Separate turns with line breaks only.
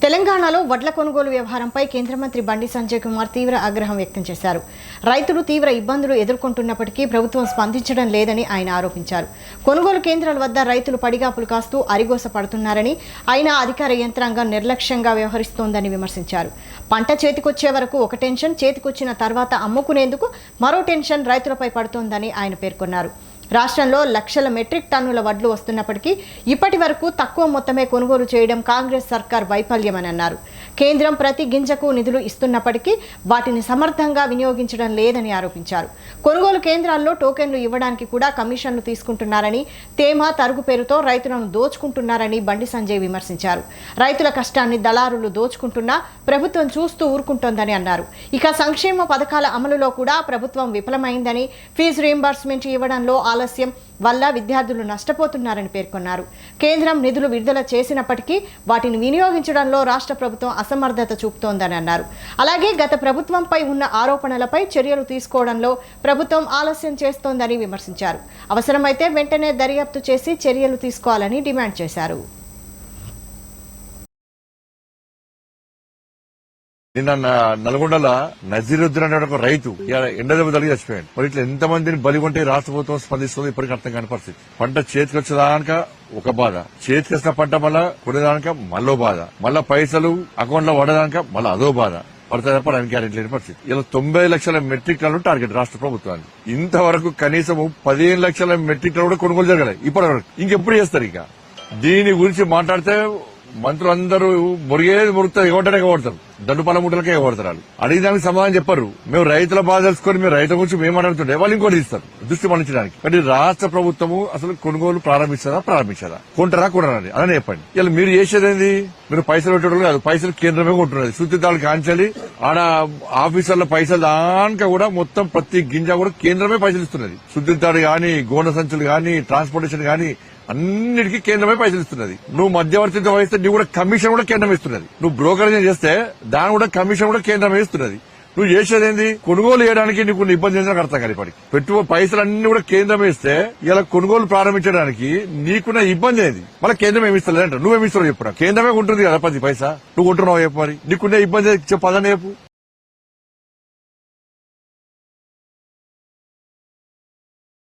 తెలంగాణలో వడ్ల కొనుగోలు వ్యవహారంపై కేంద్ర మంత్రి బండి సంజయ్ కుమార్ తీవ్ర ఆగ్రహం వ్యక్తం చేశారు. రైతులు తీవ్ర ఇబ్బందులు ఎదుర్కొంటున్నప్పటికీ ప్రభుత్వం స్పందించడం లేదని ఆయన ఆరోపించారు. కొనుగోలు కేంద్రాల వద్ద రైతులు పడిగాపులు కాస్తూ అరిగోస పడుతున్నారని, అయినా అధికార యంత్రాంగం నిర్లక్ష్యంగా వ్యవహరిస్తోందని విమర్శించారు. పంట చేతికొచ్చే వరకు ఒక టెన్షన్, చేతికొచ్చిన తర్వాత అమ్ముకునేందుకు మరో టెన్షన్ రైతులపై పడుతోందని ఆయన పేర్కొన్నారు. రాష్ట్రంలో లక్షల మెట్రిక్ టన్నుల వడ్లు వస్తున్నప్పటికీ ఇప్పటి వరకు తక్కువ మొత్తమే కొనుగోలు చేయడం కాంగ్రెస్ సర్కార్ వైఫల్యమని అన్నారు. కేంద్రం ప్రతి గింజకు నిధులు ఇస్తున్నప్పటికీ వాటిని సమర్థంగా వినియోగించడం లేదని ఆరోపించారు. కొనుగోలు కేంద్రాల్లో టోకెన్లు ఇవ్వడానికి కూడా కమిషన్లు తీసుకుంటున్నారని, తేమ తరుగు పేరుతో రైతులను దోచుకుంటున్నారని బండి సంజయ్ విమర్శించారు. రైతుల కష్టాన్ని దళారులు దోచుకుంటున్నా ప్రభుత్వం చూస్తూ ఊరుకుంటోందని అన్నారు. ఇక సంక్షేమ పథకాల అమలులో కూడా ప్రభుత్వం విఫలమైందని, ఫీజు రీయింబర్స్మెంట్ ఇవ్వడంలో ఆలస్యం వల్ల విద్యార్థులు నష్టపోతున్నారని పేర్కొన్నారు. కేంద్రం నిధులు విడుదల చేసినప్పటికీ వాటిని వినియోగించడంలో రాష్ట్ర ప్రభుత్వం అసమర్థత చూపుతోందని అన్నారు. అలాగే గత ప్రభుత్వంపై ఉన్న ఆరోపణలపై చర్యలు తీసుకోవడంలో ప్రభుత్వం ఆలస్యం చేస్తోందని విమర్శించారు. అవసరమైతే వెంటనే దర్యాప్తు చేసి చర్యలు తీసుకోవాలని డిమాండ్ చేశారు.
నిన్న నల్గొండల నజీరుద్దీన్ అనే ఒక రైతు ఎండదెబ్బ తగిలి చచ్చిపోయాడు. మరి ఇట్లా ఎంతమందిని బలిగొంటే రాష్ట్ర ప్రభుత్వం స్పందిస్తుందో ఇప్పటికీ అర్థం కాని పరిస్థితి. పంట చేతికి వచ్చేదానిక ఒక బాధ, చేతికి వచ్చిన పంట మళ్ళా కొనేదానిక మళ్ళో బాధ, మళ్ళా పైసలు అకౌంట్ లో పడదానిక మళ్ళీ అదో బాధ పడతాయి తప్ప దానికి గ్యారెంటీ లేని పరిస్థితి. ఇలా 90 లక్షల మెట్రిక్ టన్నులు టార్గెట్ రాష్ట్ర ప్రభుత్వానికి. ఇంతవరకు కనీసం 15 లక్షల మెట్రిక్ టన్ను కూడా కొనుగోలు జరగలేదు ఇప్పటి వరకు. ఇంకెప్పుడు చేస్తారు? ఇక దీని గురించి మాట్లాడితే మంత్రులందరూ మురిగేది మురుగుతారు, ఎగొట్టనే ఎగబడతారు, దండుపాల మూటలకే ఎగబడతారు. అడిగి దానికి సమాధానం చెప్పరు. మేము రైతుల బాధ తెలుసుకొని మేము రైతుల గురించి మేము మాట్లాడుతుంటే వాళ్ళు ఇంకోటి ఇస్తారు దృష్టి మళ్లించడానికి. కానీ రాష్ట్ర ప్రభుత్వము అసలు కొనుగోలు ప్రారంభించదా కొంటారా కొనరాని అదని చెప్పండి. ఇలా మీరు చేసేది ఏంది? మీరు పైసలు పెట్టడం కాదు, పైసలు కేంద్రమే కొంటున్నది. శుద్ధితాలు కాంచాలి ఆడ ఆఫీసర్ల పైసలు దానిక కూడా మొత్తం ప్రతి గింజ కూడా కేంద్రమే పైసలు ఇస్తున్నది. శుద్ధితాడు గాని, గోన సంచులు గాని, ట్రాన్స్పోర్టేషన్ గాని అన్నిటికీ కేంద్రమే పైసలు ఇస్తున్నది. నువ్వు మధ్యవర్తిత్వం వహిస్తే నువ్వు కూడా కమిషన్ కూడా కేంద్రం ఇస్తున్నది. నువ్వు బ్రోకరేజ్ చేస్తే దాని కూడా కమిషన్ కూడా కేంద్రమే ఇస్తున్నది. నువ్వు చేసేదేంది? కొనుగోలు చేయడానికి నీకు ఇబ్బంది ఏంటో అర్థం కాదు. ఇప్పటికి పైసలు అన్ని కూడా కేంద్రమే ఇస్తే ఇలా కొనుగోలు ప్రారంభించడానికి నీకున్న ఇబ్బంది ఏంది? మళ్ళీ కేంద్రం ఏమి ఇస్తలేదంట. నువ్వేమి ఇస్తావు చెప్పు. కేంద్రమే ఉంటుంది కదా 10 పైసా. నువ్వు కొంటున్నావు చెప్పు. మరి నీకున్న ఇబ్బంది చెప్పు, అదనే చెప్పు.